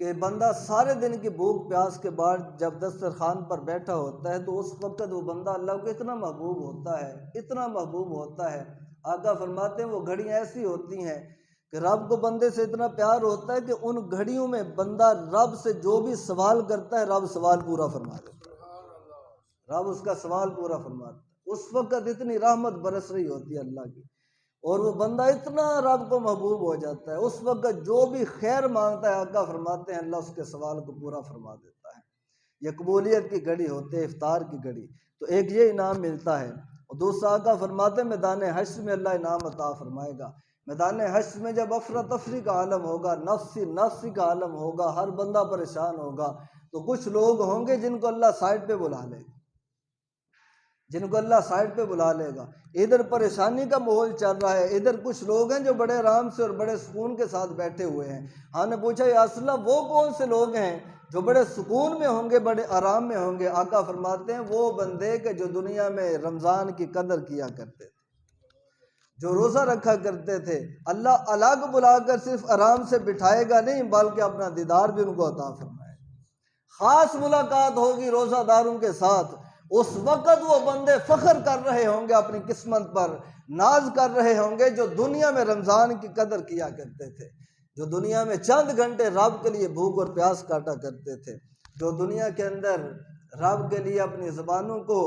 کہ بندہ سارے دن کی بھوک پیاس کے بعد جب دسترخوان پر بیٹھا ہوتا ہے تو اس وقت وہ بندہ اللہ کو اتنا محبوب ہوتا ہے، اتنا محبوب ہوتا ہے۔ آقا فرماتے ہیں وہ گھڑیاں ایسی ہوتی ہیں کہ رب کو بندے سے اتنا پیار ہوتا ہے کہ ان گھڑیوں میں بندہ رب سے جو بھی سوال کرتا ہے رب سوال پورا فرما دیتا ہے، رب اس کا سوال پورا فرماتا ہے۔ اس وقت اتنی رحمت برس رہی ہوتی ہے اللہ کی، اور وہ بندہ اتنا رب کو محبوب ہو جاتا ہے، اس وقت جو بھی خیر مانگتا ہے آقا فرماتے ہیں اللہ اس کے سوال کو پورا فرما دیتا ہے۔ یہ قبولیت کی گھڑی ہوتی ہے، افطار کی گھڑی، تو ایک یہ انعام ملتا ہے، اور دوسرا آقا فرماتے ہیں میدان حشر میں اللہ انعام عطا فرمائے گا۔ میدان حشر میں جب افراتفری کا عالم ہوگا، نفسی کا عالم ہوگا، ہر بندہ پریشان ہوگا، تو کچھ لوگ ہوں گے جن کو اللہ سائڈ پہ بلا لے گا، جن کو اللہ سائڈ پہ بلا لے گا۔ ادھر پریشانی کا ماحول چل رہا ہے، ادھر کچھ لوگ ہیں جو بڑے آرام سے اور بڑے سکون کے ساتھ بیٹھے ہوئے ہیں۔ ہم نے پوچھا یا رسول اللہ وہ کون سے لوگ ہیں جو بڑے سکون میں ہوں گے، بڑے آرام میں ہوں گے؟ آقا فرماتے ہیں وہ بندے کہ جو دنیا میں رمضان کی قدر کیا کرتے تھے، جو روزہ رکھا کرتے تھے۔ اللہ الگ بلا کر صرف آرام سے بٹھائے گا نہیں، بلکہ اپنا دیدار بھی ان کو عطا فرمائے گا۔ خاص ملاقات ہوگی روزہ داروں کے ساتھ، اس وقت وہ بندے فخر کر رہے ہوں گے اپنی قسمت پر، ناز کر رہے ہوں گے جو دنیا میں رمضان کی قدر کیا کرتے تھے، جو دنیا میں چند گھنٹے رب کے لیے بھوک اور پیاس کاٹا کرتے تھے، جو دنیا کے اندر رب کے لیے اپنی زبانوں کو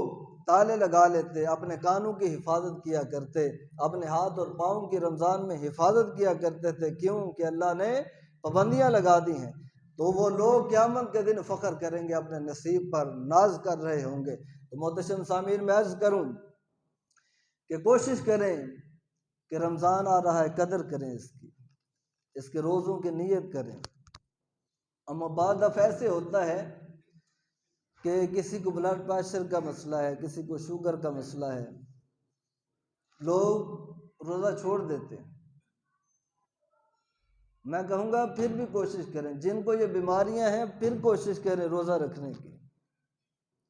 تالے لگا لیتے، اپنے کانوں کی حفاظت کیا کرتے، اپنے ہاتھ اور پاؤں کی رمضان میں حفاظت کیا کرتے تھے۔ کیوں کہ اللہ نے پابندیاں لگا دی ہیں، تو وہ لوگ قیامت کے دن فخر کریں گے، اپنے نصیب پر ناز کر رہے ہوں گے۔ تو محتشم سامعین میں عرض کروں کہ کوشش کریں کہ رمضان آ رہا ہے، قدر کریں اس کے روزوں کی نیت کریں۔ اما بعد دفعہ ایسے ہوتا ہے کہ کسی کو بلڈ پریشر کا مسئلہ ہے، کسی کو شوگر کا مسئلہ ہے، لوگ روزہ چھوڑ دیتے ہیں۔ میں کہوں گا پھر بھی کوشش کریں، جن کو یہ بیماریاں ہیں پھر کوشش کریں روزہ رکھنے کی،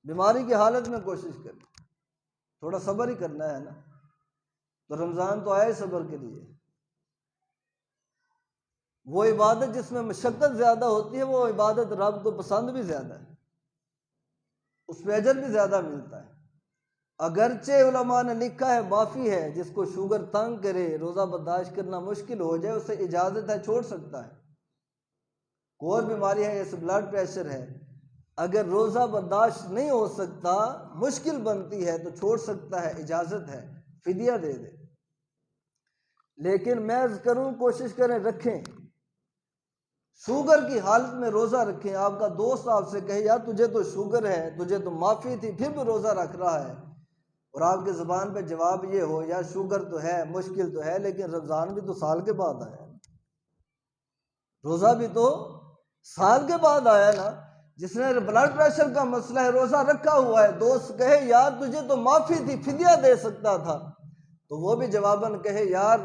بیماری کی حالت میں کوشش کریں، تھوڑا صبر ہی کرنا ہے نا، تو رمضان تو آیا ہی صبر کے لیے۔ وہ عبادت جس میں مشقت زیادہ ہوتی ہے وہ عبادت رب کو پسند بھی زیادہ ہے، اس میں اجر بھی زیادہ ملتا ہے۔ اگرچہ علماء نے لکھا ہے معافی ہے، جس کو شوگر تنگ کرے، روزہ برداشت کرنا مشکل ہو جائے، اسے اجازت ہے، چھوڑ سکتا ہے۔ کوئی اور بیماری ہے جیسے بلڈ پریشر ہے، اگر روزہ برداشت نہیں ہو سکتا، مشکل بنتی ہے تو چھوڑ سکتا ہے، اجازت ہے، فدیہ دے دے۔ لیکن میں عرض کروں کوشش کریں رکھیں، شوگر کی حالت میں روزہ رکھیں۔ آپ کا دوست آپ سے کہے یار تجھے تو شوگر ہے، تجھے تو معافی تھی، پھر بھی روزہ رکھ رہا ہے، اور آپ کے زبان پہ جواب یہ ہو یار شوگر تو ہے، مشکل تو ہے، لیکن رمضان بھی تو سال کے بعد آیا، روزہ بھی تو سال کے بعد آیا نا۔ جس نے بلڈ پریشر کا مسئلہ ہے، روزہ رکھا ہوا ہے، دوست کہے یار تجھے تو معافی تھی، فدیہ دے سکتا تھا، تو وہ بھی جواباً کہے یار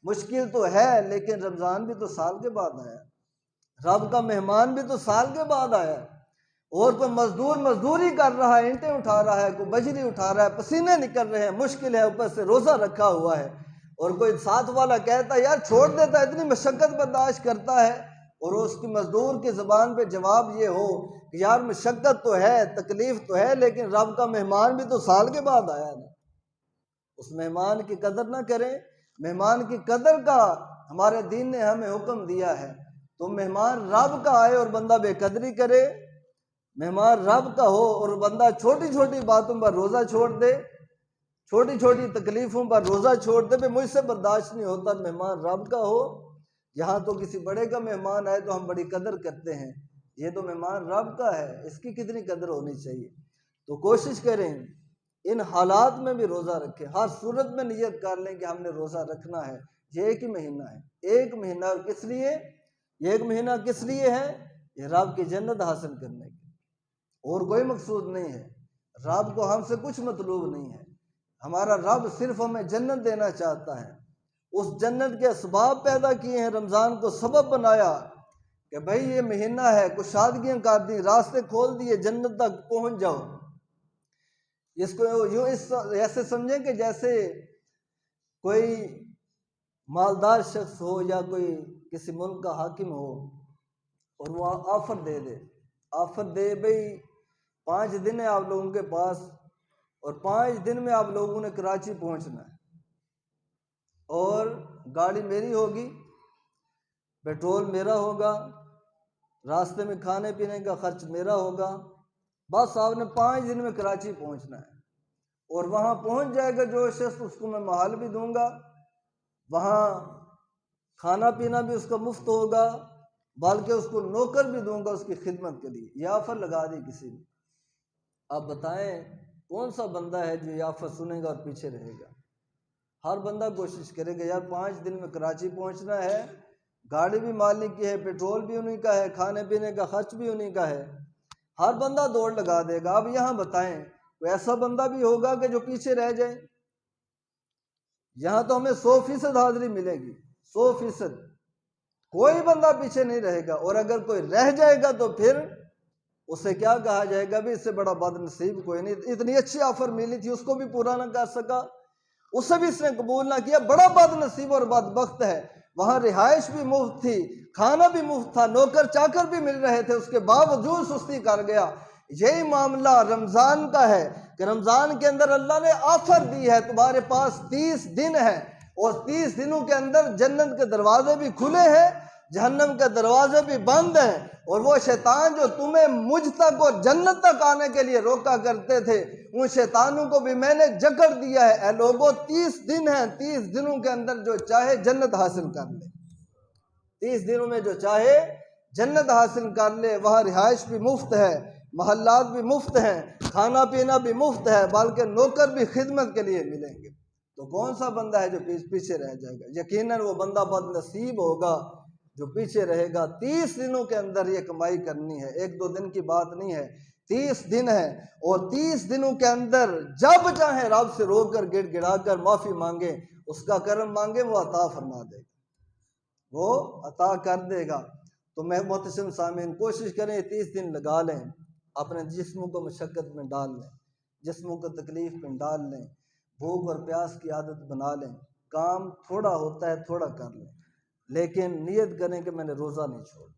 مشکل تو ہے لیکن رمضان بھی تو سال کے بعد آیا، رب کا مہمان بھی تو سال کے بعد آیا۔ اور کوئی مزدور مزدوری کر رہا ہے، اینٹیں اٹھا رہا ہے، کوئی بجری اٹھا رہا ہے، پسینے نکل رہے ہیں، مشکل ہے، اوپر سے روزہ رکھا ہوا ہے، اور کوئی ساتھ والا کہتا ہے یار چھوڑ دیتا ہے، اتنی مشقت برداشت کرتا ہے، اور اس کی مزدور کی زبان پہ جواب یہ ہو کہ یار مشقت تو ہے، تکلیف تو ہے، لیکن رب کا مہمان بھی تو سال کے بعد آیا نا۔ اس مہمان کی قدر نہ کریں، مہمان کی قدر کا ہمارے دین نے ہمیں حکم دیا ہے۔ تو مہمان رب کا آئے اور بندہ بے قدری کرے، مہمان رب کا ہو اور بندہ چھوٹی چھوٹی باتوں پر روزہ چھوڑ دے، چھوٹی چھوٹی تکلیفوں پر روزہ چھوڑ دے، پھر مجھ سے برداشت نہیں ہوتا، مہمان رب کا ہو۔ یہاں تو کسی بڑے کا مہمان آئے تو ہم بڑی قدر کرتے ہیں، یہ تو مہمان رب کا ہے، اس کی کتنی قدر ہونی چاہیے۔ تو کوشش کریں ان حالات میں بھی روزہ رکھیں، ہر صورت میں نیت کر لیں کہ ہم نے روزہ رکھنا ہے۔ یہ ایک ہی مہینہ ہے، ایک مہینہ کس لیے؟ یہ ایک مہینہ کس لیے ہے؟ یہ رب کی جنت حاصل کرنے کے، اور کوئی مقصود نہیں ہے، رب کو ہم سے کچھ مطلوب نہیں ہے، ہمارا رب صرف ہمیں جنت دینا چاہتا ہے۔ اس جنت کے اسباب پیدا کیے ہیں، رمضان کو سبب بنایا کہ بھئی یہ مہینہ ہے، کچھ شادیاں کر دی، راستے کھول دیے، جنت تک پہنچ جاؤ۔ اس کو یوں ایسے سمجھیں کہ جیسے کوئی مالدار شخص ہو یا کوئی کسی ملک کا حاکم ہو، اور وہ آفر دے بھئی 5 دن ہے آپ لوگوں کے پاس، اور 5 دن میں آپ لوگوں نے کراچی پہنچنا ہے، اور گاڑی میری ہوگی، پیٹرول میرا ہوگا، راستے میں کھانے پینے کا خرچ میرا ہوگا، بس آپ نے 5 دن میں کراچی پہنچنا ہے، اور وہاں پہنچ جائے گا جو شخص، اس کو میں محل بھی دوں گا، وہاں کھانا پینا بھی اس کا مفت ہوگا، بلکہ اس کو نوکر بھی دوں گا اس کی خدمت کے لیے۔ یہ آفر لگا دی کسی نے۔ آپ بتائیں کون سا بندہ ہے جو یہ آفر سنے گا اور پیچھے رہے گا؟ ہر بندہ کوشش کرے گا یار 5 دن میں کراچی پہنچنا ہے، گاڑی بھی مالک کی ہے، پیٹرول بھی انہی کا ہے، کھانے پینے کا خرچ بھی انہی کا ہے، ہر بندہ دوڑ لگا دے گا۔ اب یہاں بتائیں کوئی ایسا بندہ بھی ہوگا کہ جو پیچھے رہ جائے؟ یہاں تو ہمیں 100% حاضری ملے گی، 100%، کوئی بندہ پیچھے نہیں رہے گا، اور اگر کوئی رہ جائے گا تو پھر اسے کیا کہا جائے گا؟ بھی اس سے بڑا بد نصیب کوئی نہیں، اتنی اچھی آفر ملی تھی اس کو بھی پورا نہ کر سکا، اسے بھی اس نے قبول نہ کیا، بڑا بد نصیب اور بدبخت ہے۔ وہاں رہائش بھی مفت تھی، کھانا بھی مفت تھا، نوکر چاکر بھی مل رہے تھے، اس کے باوجود سستی کر گیا۔ یہی معاملہ رمضان کا ہے کہ رمضان کے اندر اللہ نے آفر دی ہے، تمہارے پاس 30 دن ہے، اور 30 دنوں کے اندر جنت کے دروازے بھی کھلے ہیں، جہنم کے دروازے بھی بند ہیں، اور وہ شیطان جو تمہیں مجھ تک اور جنت تک آنے کے لیے روکا کرتے تھے، ان شیطانوں کو بھی میں نے جکڑ دیا ہے۔ اے لوگوں 30 دن ہیں، 30 دنوں کے اندر جو چاہے جنت حاصل کر لے، 30 دنوں میں جو چاہے جنت حاصل کر لے، وہاں رہائش بھی مفت ہے، محلات بھی مفت ہیں، کھانا پینا بھی مفت ہے، بلکہ نوکر بھی خدمت کے لیے ملیں گے۔ تو کون سا بندہ ہے جو پیچھے رہ جائے گا؟ یقیناً وہ بندہ بد نصیب ہوگا جو پیچھے رہے گا۔ 30 دنوں کے اندر یہ کمائی کرنی ہے، 1-2 دن کی بات نہیں ہے، 30 دن ہے، اور 30 دنوں کے اندر جب چاہے رب سے رو کر گڑ گڑا کر معافی مانگے، اس کا کرم مانگے، وہ عطا فرما دے گا، وہ عطا کر دے گا۔ تو میں محتشم سامعین کوشش کریں 30 دن لگا لیں، اپنے جسموں کو مشقت میں ڈال لیں، جسموں کو تکلیف میں ڈال لیں، بھوک اور پیاس کی عادت بنا لیں، کام تھوڑا ہوتا ہے تھوڑا کر لیں، لیکن نیت کریں کہ میں نے روزہ نہیں چھوڑنا،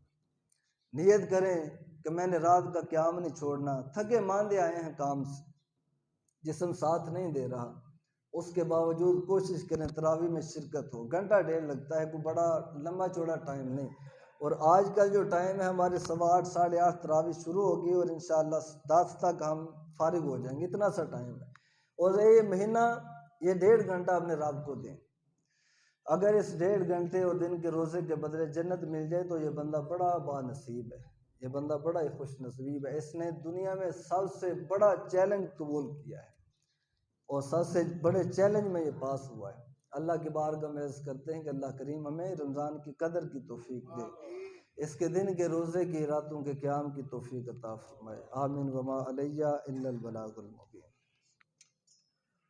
نیت کریں کہ میں نے رات کا قیام نہیں چھوڑنا، تھکے ماندے آئے ہیں کام سے، جسم ساتھ نہیں دے رہا، اس کے باوجود کوشش کریں تراویح میں شرکت ہو، گھنٹہ ڈیڑھ لگتا ہے، کوئی بڑا لمبا چوڑا ٹائم نہیں، اور آج کل جو ٹائم ہے ہمارے 8:15 8:30 تراویح شروع ہوگی، اور انشاءاللہ 10 تک ہم فارغ ہو جائیں گے، اتنا سا ٹائم ہے، اور یہ مہینہ یہ 1.5 گھنٹہ اپنے رب کو دیں۔ اگر اس 1.5 گھنٹے اور دن کے روزے کے بدلے جنت مل جائے تو یہ بندہ بڑا با نصیب ہے، یہ بندہ بڑا ہی خوش نصیب ہے۔ اس نے دنیا میں سب سے بڑا چیلنج قبول کیا ہے، اور سب سے بڑے چیلنج میں یہ پاس ہوا ہے۔ اللہ کی بارگاہ میں عرض کرتے ہیں کہ اللہ کریم ہمیں رمضان کی قدر کی توفیق دے، اس کے دن کے روزے کی راتوں کے قیام کی توفیق عطا فرمائے، آمین۔ وما علیہ الا البلاغ المبین۔